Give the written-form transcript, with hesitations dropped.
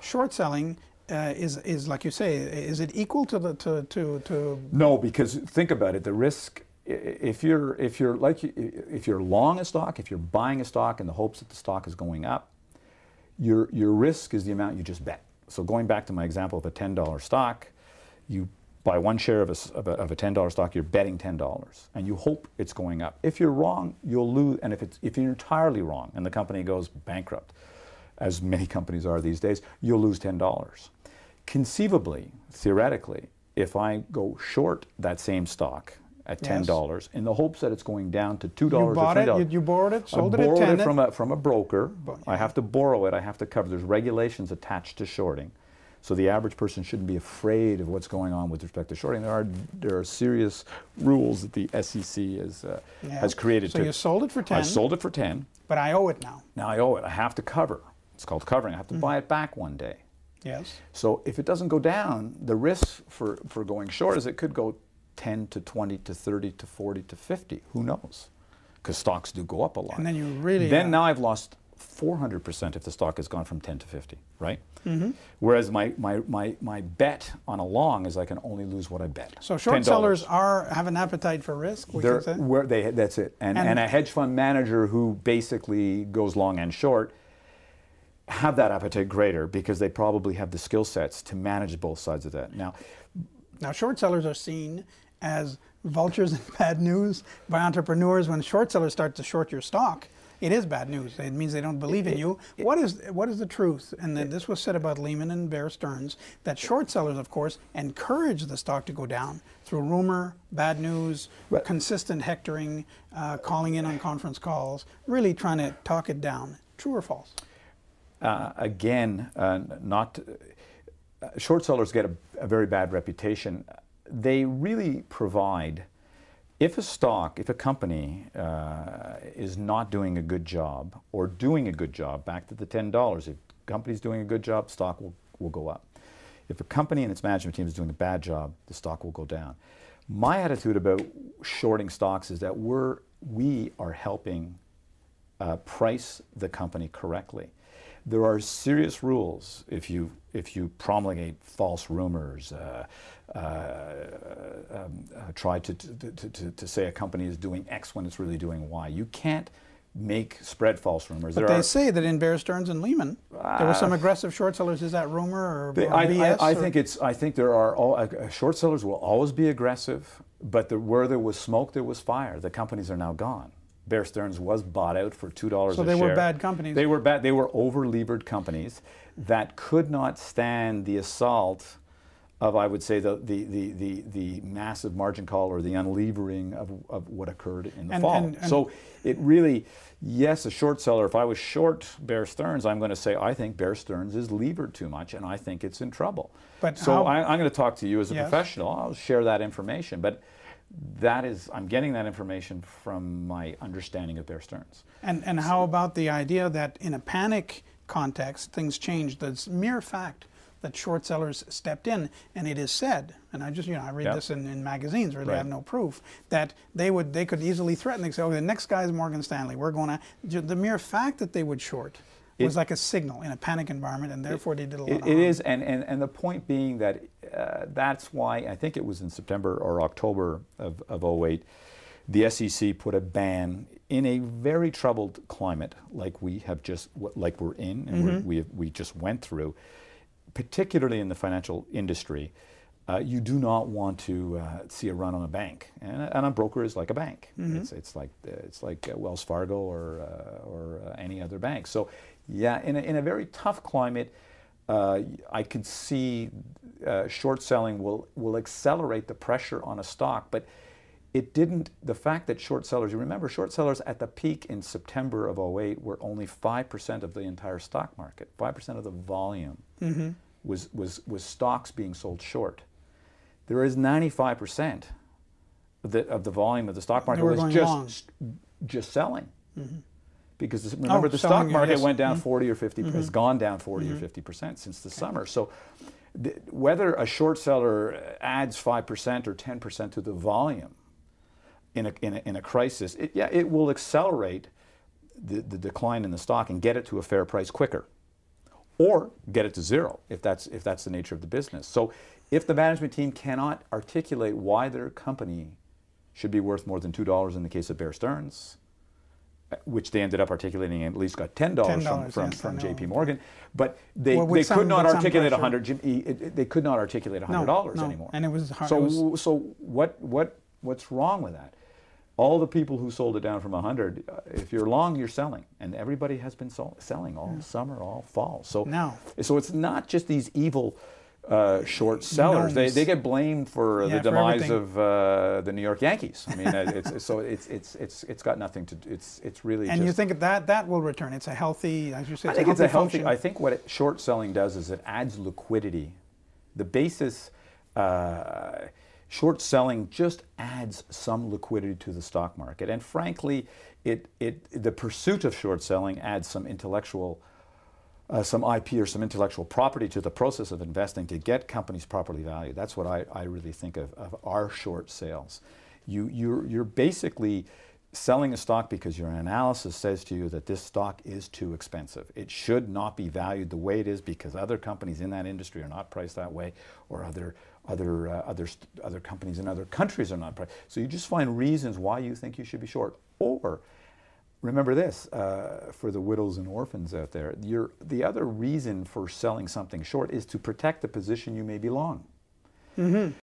short selling is like you say, is it equal to the to? No, because think about it. The risk, if you're long a stock, if you're buying a stock in the hopes that the stock is going up, your risk is the amount you just bet. So going back to my example of a $10 stock, you buy one share of a $10 stock, you're betting $10, and you hope it's going up. If you're wrong, you'll lose. And if you're entirely wrong and the company goes bankrupt, as many companies are these days, you'll lose $10. Conceivably, theoretically, if I go short that same stock at $10 in the hopes that it's going down to $2 or $3. You bought it, you borrowed it, sold it at 10. I borrowed it from a broker. I have to borrow it, I have to cover. There's regulations attached to shorting. So the average person shouldn't be afraid of what's going on with respect to shorting. There are serious rules that the SEC has created. So you sold it for 10. I sold it for 10. But I owe it now. Now I owe it. I have to cover. It's called covering. I have to buy it back one day. Yes. So if it doesn't go down, the risk for going short is it could go 10 to 20 to 30 to 40 to 50. Who knows? Because stocks do go up a lot. And then you really... Now I've lost 400% if the stock has gone from 10 to 50, right? Whereas my bet on a long is I can only lose what I bet. So short sellers have an appetite for risk, that's it. And a hedge fund manager who basically goes long and short have that appetite greater because they probably have the skill sets to manage both sides of that. Now short sellers are seen as vultures and bad news by entrepreneurs. When short sellers start to short your stock, it is bad news. It means they don't believe in you. What is the truth? And this was said about Lehman and Bear Stearns, that short sellers, of course, encourage the stock to go down through rumor, bad news, consistent hectoring, calling in on conference calls, really trying to talk it down. True or false? Short sellers get a very bad reputation. They really provide, if a company is not doing a good job or doing a good job, back to the $10, if the company's doing a good job, stock will go up. If a company and its management team is doing a bad job, the stock will go down. My attitude about shorting stocks is that we are helping price the company correctly. There are serious rules if you promulgate false rumors, try to say a company is doing X when it's really doing Y. You can't spread false rumors. But they say that in Bear Stearns and Lehman, there were some aggressive short sellers. Is that rumor or BS? I think there are short sellers will always be aggressive, but where there was smoke, there was fire. The companies are now gone. Bear Stearns was bought out for $2 a share. So they were bad companies. They were bad. They were over-levered companies that could not stand the assault of, I would say, the massive margin call or the unlevering of what occurred in the fall. So it really, yes, a short seller, if I was short Bear Stearns, I'm going to say, I think Bear Stearns is levered too much and I think it's in trouble. I'm going to talk to you as a professional. I'll share that information. But I'm getting that information from my understanding of Bear Stearns. And how about the idea that in a panic context, things change? The mere fact that short sellers stepped in, and it is said, and I read this in magazines, really have no proof, that they could easily threaten. They say, oh, the next guy is Morgan Stanley. We're going to, the mere fact that they would short was like a signal in a panic environment, and therefore they did a lot of harm. It is, and the point being that that's why, I think it was in September or October of 08, the SEC put a ban in a very troubled climate like we're in, and we just went through, particularly in the financial industry. You do not want to see a run on a bank, and a broker is like a bank. It's like Wells Fargo or any other bank. So, yeah, in a very tough climate, I could see short selling will accelerate the pressure on a stock, but it didn't. The fact that short sellers, you remember, short sellers at the peak in September of 08 were only 5% of the entire stock market. 5% of the volume was stocks being sold short. There is 95% of the volume of the stock market was just selling. Because remember, the stock market went down 40 or 50, has gone down 40 or 50% since the summer. So whether a short seller adds 5% or 10% to the volume in a crisis, it will accelerate the decline in the stock and get it to a fair price quicker. or get it to zero if that's the nature of the business. So if the management team cannot articulate why their company should be worth more than $2 in the case of Bear Stearns, which they ended up articulating and at least got $10 from JP Morgan, but they could not articulate they could not articulate $100 anymore. And it was hard. So what's wrong with that? All the people who sold it down from 100, if you're long, you're selling, and everybody has been selling all summer, all fall. So it's not just these evil short sellers. They get blamed for the demise of the New York Yankees. I mean, it's got nothing to do. It's really. And you think that will return? It's a healthy, as you said. I think it's a healthy. I think what short selling does is it adds liquidity. The basis. Short selling just adds some liquidity to the stock market, and frankly, the pursuit of short selling adds some intellectual, some IP or some intellectual property to the process of investing to get companies properly valued. That's what I really think of our short sales. You're basically selling a stock because your analysis says to you that this stock is too expensive. It should not be valued the way it is because other companies in that industry are not priced that way, or other companies in other countries are not priced. So you just find reasons why you think you should be short. Or remember this, for the widows and orphans out there, the other reason for selling something short is to protect the position you may be long.